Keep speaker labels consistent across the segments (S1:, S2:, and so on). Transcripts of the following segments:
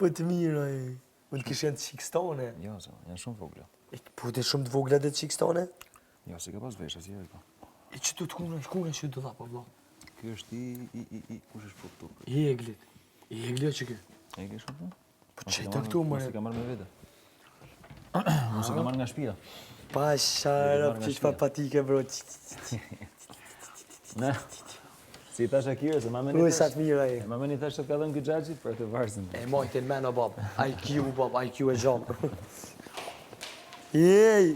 S1: Po të mira e. Më të kishen të qikstone.
S2: Jo, se janë shumë vogla.
S1: Po të shumë të vogla dhe të qikstone?
S2: Jo, se ka pas vesha, si po.
S1: E që tu të kuna që të dha, po vla?
S2: Ky është kush është po këtu?
S1: I eglit. I eglit o që kë?
S2: Egli është këtu?
S1: Po që të këtu,
S2: Mos
S1: mëre?
S2: i ka marrë me vete. Mos i ka marrë nga shtëpia.
S1: Pa shara, që që patike, bro.
S2: Ne? Si thash Akira, se ma meni
S1: Uj,
S2: thash.
S1: sa të mira e.
S2: Ma meni thash se ka dhënë ky xhaxhi për të varzën.
S1: E mojtë në meno, bab. IQ, bab, IQ e gjamë. Jej,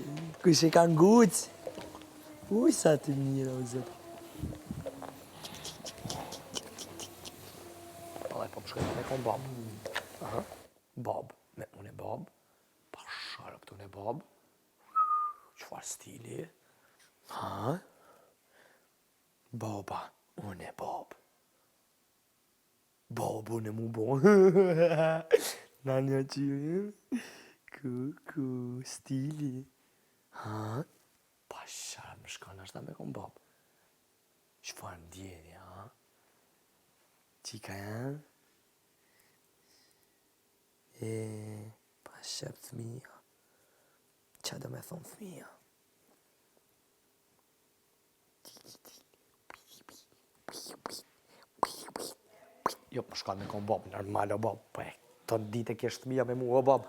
S1: kush e ka nguc? Uj, sa të mira, o zëtë. Allaj, po përshkojnë me kon bab. Aha, bab. Me unë e bab. Pa sharë këtu në bab. Qfar stili? Ha? Baba, unë e bab. Babu në mu bo. Nanja qyri. Ku, stili. Ha? Pa sharë më shkon ashta me kon bab. Qfar ndjeni, ha? Qika janë? Pa shep fëmija. Qa do me thonë fëmija? Jo, po shkon me kon bab, normal o bab. Po e, të ditë e kesh fëmija me mu o bab.